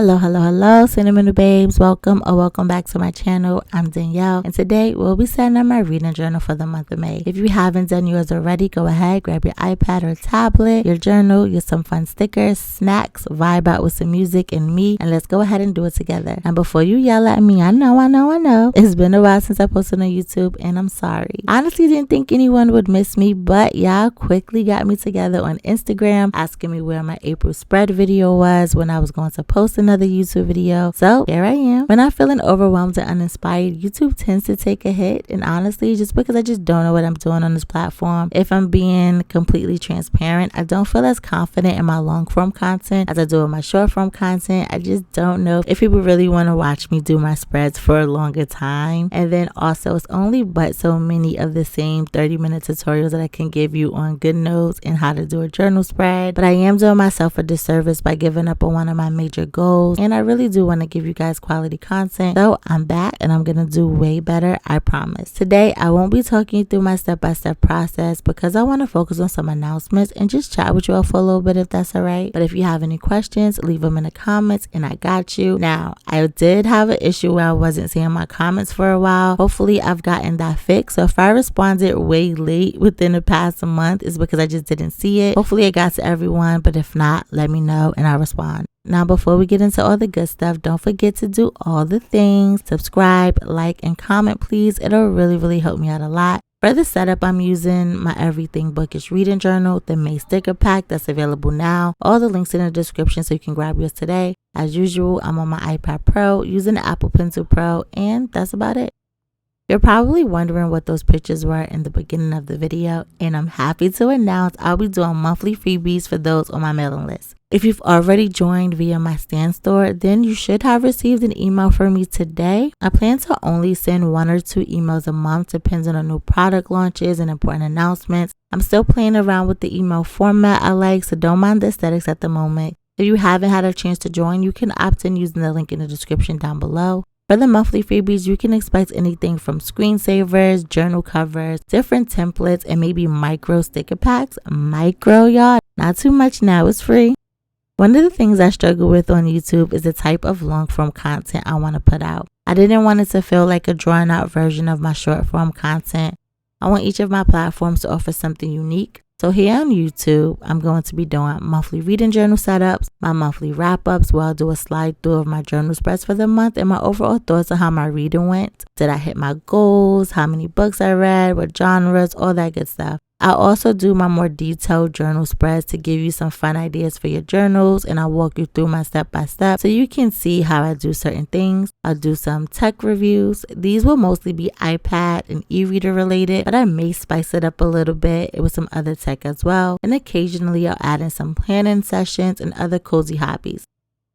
Hello, cinnamon babes. Welcome back to my channel. I'm Danielle, and today we'll be setting up my reading journal for the month of May. If you haven't done yours already, go ahead, grab your iPad or tablet, your journal, get some fun stickers, snacks, vibe out with some music and me, and let's go ahead and do it together. And before you yell at me, I know, it's been a while since I posted on YouTube, and I'm sorry. I honestly didn't think anyone would miss me, but y'all quickly got me together on Instagram, asking me where my April spread video was, when I was going to post another YouTube video. So here I am. When I'm feeling overwhelmed and uninspired, YouTube tends to take a hit, and honestly, just because I just don't know what I'm doing on this platform, if I'm being completely transparent, I don't feel as confident in my long form content as I do in my short form content. I just don't know if people really want to watch me do my spreads for a longer time. And then also, it's only but so many of the same 30-minute tutorials that I can give you on Goodnotes and how to do a journal spread, but I am doing myself a disservice by giving up on one of my major goals, and I really do want to give you guys quality content. So I'm back, and I'm gonna do way better, I promise. Today I won't be talking you through my step-by-step process because I want to focus on some announcements and just chat with you all for a little bit, if that's all right. But if you have any questions, leave them in the comments and I got you. Now, I did have an issue where I wasn't seeing my comments for a while. Hopefully I've gotten that fixed. So if I responded way late within the past month, it's because I just didn't see it. Hopefully it got to everyone, but if not, let me know and I'll respond. Now, before we get into all the good stuff, don't forget to do all the things. Subscribe, like, and comment, please. It'll really help me out a lot. For the setup, I'm using my Everything Bookish reading journal, the May sticker pack that's available now. All the links in the description so you can grab yours today. As usual, I'm on my iPad Pro using the Apple Pencil Pro, and that's about it. You're probably wondering what those pictures were in the beginning of the video, and I'm happy to announce I'll be doing monthly freebies for those on my mailing list. If you've already joined via my Stan store, then you should have received an email from me today. I plan to only send 1 or 2 emails a month, depending on new product launches and important announcements. I'm still playing around with the email format I like, so don't mind the aesthetics at the moment. If you haven't had a chance to join, you can opt in using the link in the description down below. For the monthly freebies, you can expect anything from screensavers, journal covers, different templates, and maybe micro sticker packs. Micro, y'all. Not too much now, it's free. One of the things I struggle with on YouTube is the type of long form content I want to put out. I didn't want it to feel like a drawn out version of my short form content. I want each of my platforms to offer something unique. So here on YouTube, I'm going to be doing monthly reading journal setups, my monthly wrap-ups where I'll do a slide through of my journal spreads for the month and my overall thoughts on how my reading went. Did I hit my goals? How many books I read? What genres? All that good stuff. I'll also do my more detailed journal spreads to give you some fun ideas for your journals, and I'll walk you through my step-by-step so you can see how I do certain things. I'll do some tech reviews. These will mostly be iPad and e-reader related, but I may spice it up a little bit with some other tech as well, and occasionally I'll add in some planning sessions and other cozy hobbies.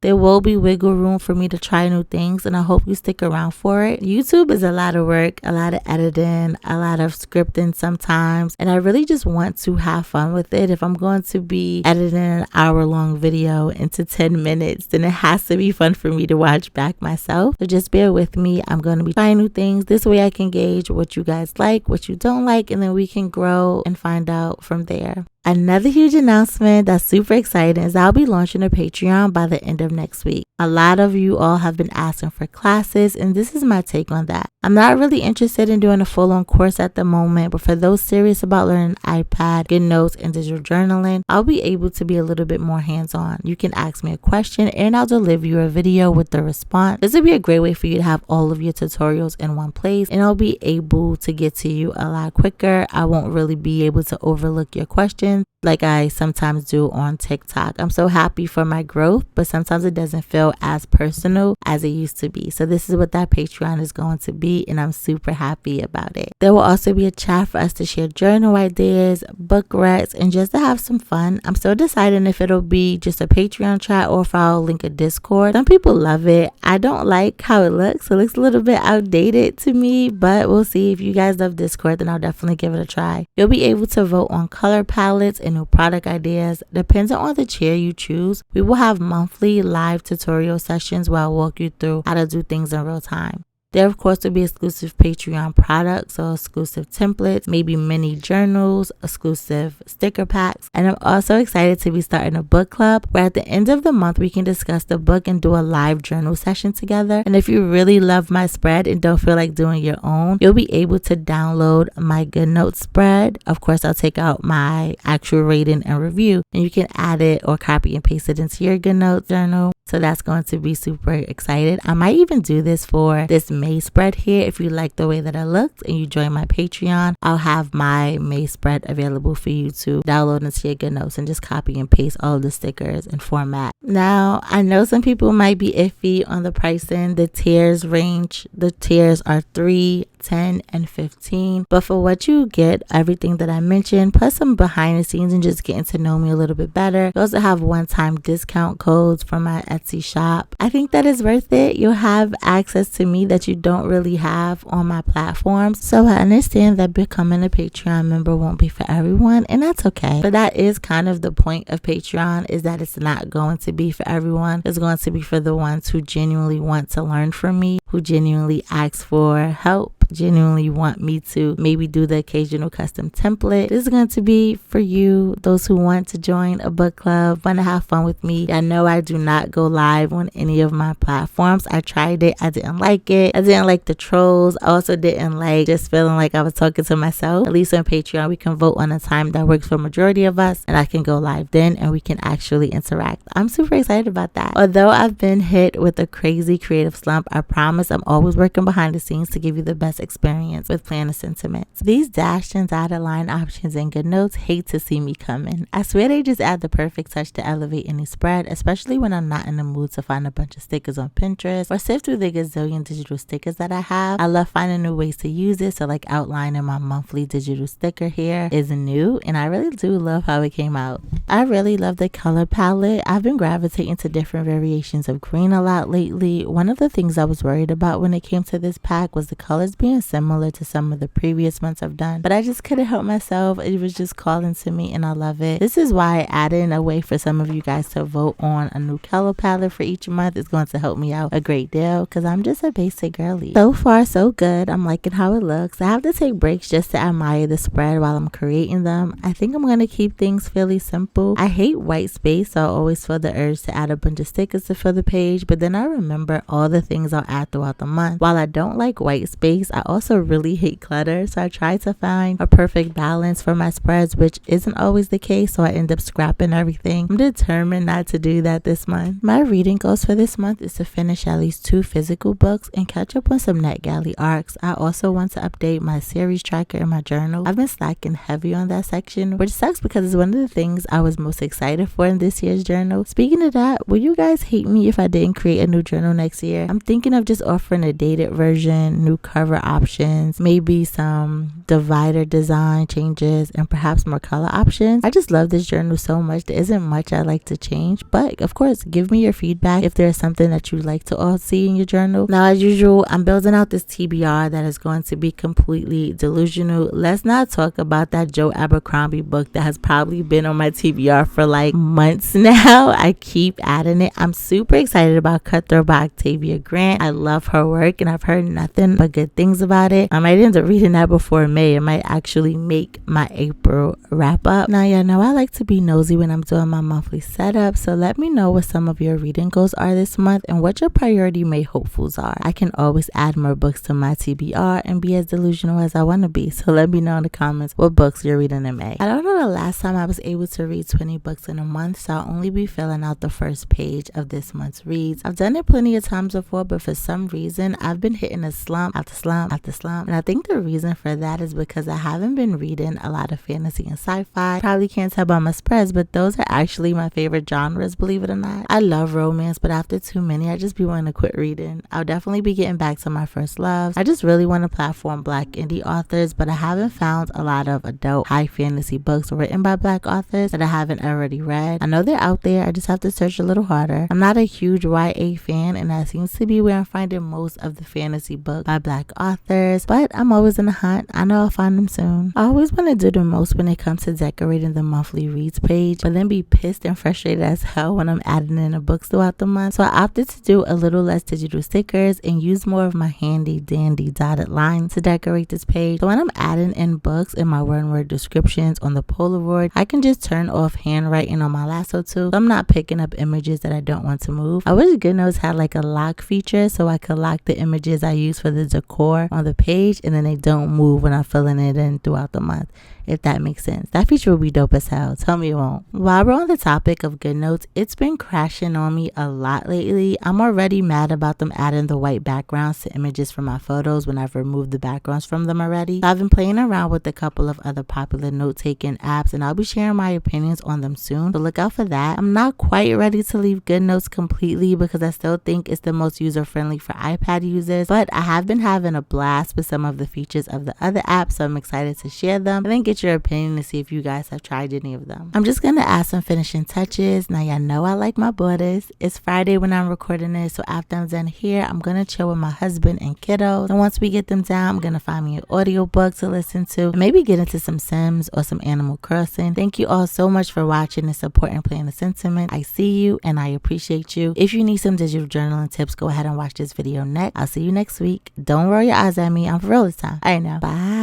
There will be wiggle room for me to try new things, and I hope you stick around for it. YouTube is a lot of work, a lot of editing, a lot of scripting sometimes, and I really just want to have fun with it. If I'm going to be editing an hour-long video into 10 minutes, then it has to be fun for me to watch back myself. So just bear with me. I'm going to be trying new things. This way I can gauge what you guys like, what you don't like, and then we can grow and find out from there. Another huge announcement that's super exciting is I'll be launching a Patreon by the end of next week. A lot of you all have been asking for classes, and this is my take on that. I'm not really interested in doing a full-on course at the moment, but for those serious about learning iPad, Goodnotes, and digital journaling, I'll be able to be a little bit more hands-on. You can ask me a question, and I'll deliver you a video with the response. This will be a great way for you to have all of your tutorials in one place, and I'll be able to get to you a lot quicker. I won't really be able to overlook your questions like I sometimes do on TikTok. I'm so happy for my growth, but sometimes it doesn't feel as personal as it used to be. So this is what that Patreon is going to be, and I'm super happy about it. There will also be a chat for us to share journal ideas, book recs, and just to have some fun. I'm still deciding if it'll be just a Patreon chat or if I'll link a Discord. Some people love it. I don't like how it looks. It looks a little bit outdated to me, but we'll see. If you guys love Discord, then I'll definitely give it a try. You'll be able to vote on color palettes and new product ideas. Depending on the chair you choose, we will have monthly live tutorial sessions where I'll walk you through how to do things in real time. There, of course, will be exclusive Patreon products, so exclusive templates, maybe mini journals, exclusive sticker packs. And I'm also excited to be starting a book club where at the end of the month, we can discuss the book and do a live journal session together. And if you really love my spread and don't feel like doing your own, you'll be able to download my Goodnotes spread. Of course, I'll take out my actual rating and review, and you can add it or copy and paste it into your Goodnotes journal. So that's going to be super excited. I might even do this for this May spread here. If you like the way that it looks and you join my Patreon, I'll have my May spread available for you to download into your Goodnotes and just copy and paste all of the stickers and format. Now, I know some people might be iffy on the pricing. The tiers range. The tiers are $3, $10, and $15. But for what you get, everything that I mentioned, plus some behind the scenes and just getting to know me a little bit better. You also have one-time discount codes for my Etsy shop. I think that is worth it. You'll have access to me that you don't really have on my platforms. So I understand that becoming a Patreon member won't be for everyone, and that's okay. But that is kind of the point of Patreon, is that it's not going to be for everyone. It's going to be for the ones who genuinely want to learn from me, who genuinely ask for help, genuinely want me to maybe do the occasional custom template. This is going to be for you, those who want to join a book club, want to have fun with me. I know I do not go live on any of my platforms. I tried it. I didn't like it. I didn't like the trolls. I also didn't like just feeling like I was talking to myself. At least on Patreon, we can vote on a time that works for majority of us, and I can go live then and we can actually interact. I'm super excited about that. Although I've been hit with a crazy creative slump, I promise I'm always working behind the scenes to give you the best experience with planner sentiments. These dashed and dotted line options in Goodnotes hate to see me coming. I swear they just add the perfect touch to elevate any spread, especially when I'm not in the mood to find a bunch of stickers on Pinterest or sift through the gazillion digital stickers that I have. I love finding new ways to use it, so like outlining my monthly digital sticker here is new, and I really do love how it came out. I really love the color palette. I've been gravitating to different variations of green a lot lately. One of the things I was worried about when it came to this pack was the colors being similar to some of the previous ones I've done, but I just couldn't help myself. It was just calling to me, and I love it. This is why I added in a way for some of you guys to vote on a new color palette for each month. It's going to help me out a great deal because I'm just a basic girly. So far so good. I'm liking how it looks. I have to take breaks just to admire the spread while I'm creating them. I think I'm going to keep things fairly simple. I hate white space, so I always feel the urge to add a bunch of stickers to fill the page, but then I remember all the things I'll add throughout the month. While I don't like white space, I also really hate clutter, so I try to find a perfect balance for my spreads, which isn't always the case, so I end up scrapping everything. I'm determined not to do that this month. My reading goals for this month is to finish at least 2 physical books and catch up on some NetGalley arcs. I also want to update my series tracker in my journal. I've been slacking heavy on that section, which sucks because it's one of the things I was most excited for in this year's journal. Speaking of that, will you guys hate me if I didn't create a new journal next year? I'm thinking of just offering a dated version, new cover options, maybe some divider design changes, and perhaps more color options. I just love this journal so much. There isn't much I like to change, but of course, give me your feedback if there's something that you'd like to all see in your journal. Now, as usual, I'm building out this TBR that is going to be completely delusional. Let's not talk about that Joe Abercrombie book that has probably been on my TBR for like months now. I keep adding it. I'm super excited about Cutthroat by Octavia Grant. I love her work and I've heard nothing but good things about it. I might end up reading that before May. It might actually make my April wrap up. Now, y'all know I like to be nosy when I'm doing my monthly setup, so let me know what some of your reading goals are this month and what your priority May hopefuls are. I can always add more books to my TBR and be as delusional as I want to be, so let me know in the comments what books you're reading in May. I don't know the last time I was able to read 20 books in a month, so I'll only be filling out the first page of this month's reads. I've done it plenty of times before, but for some reason I've been hitting a slump after slump after slump, and I think the reason for that is because I haven't been reading a lot of fantasy and sci-fi. Probably can't tell by my spreads, but those are actually my favorite genres, believe it or not. I love romance, but after too many I just be wanting to quit reading. I'll definitely be getting back to my first loves. I just really want to platform Black indie authors, but I haven't found a lot of adult high fantasy books written by Black authors that I haven't already read. I know they're out there, I just have to search a little harder. I'm not a huge YA fan, and that seems to be where I'm finding most of the fantasy books by Black authors. authors, but I'm always in the hunt. I know I'll find them soon. I always want to do the most when it comes to decorating the monthly reads page, but then be pissed and frustrated as hell when I'm adding in the books throughout the month. So I opted to do a little less digital stickers and use more of my handy dandy dotted lines to decorate this page. So when I'm adding in books in my one-word descriptions on the Polaroid, I can just turn off handwriting on my lasso tool, so I'm not picking up images that I don't want to move. I wish Goodnotes had like a lock feature so I could lock the images I use for the decor on the page and then they don't move when I'm filling it in throughout the month, if that makes sense. That feature would be dope as hell. Tell me it won't. While we're on the topic of Goodnotes, it's been crashing on me a lot lately. I'm already mad about them adding the white backgrounds to images from my photos when I've removed the backgrounds from them already. So I've been playing around with a couple of other popular note-taking apps and I'll be sharing my opinions on them soon, so look out for that. I'm not quite ready to leave Goodnotes completely because I still think it's the most user-friendly for iPad users, but I have been having a blast with some of the features of the other apps, so I'm excited to share them and then get your opinion to see if you guys have tried any of them. I'm just gonna add some finishing touches. Now y'all know I like my borders. It's Friday when I'm recording this, so after I'm done here, I'm gonna chill with my husband and kiddos, and once we get them down, I'm gonna find me an audiobook to listen to and maybe get into some Sims or some Animal Crossing. Thank you all so much for watching and supporting Playing the Sentiment. I see you and I appreciate you. If you need some digital journaling tips, go ahead and watch this video next. I'll see you next week. Don't roll your eyes at me. I'm for real this time. All right now. Bye.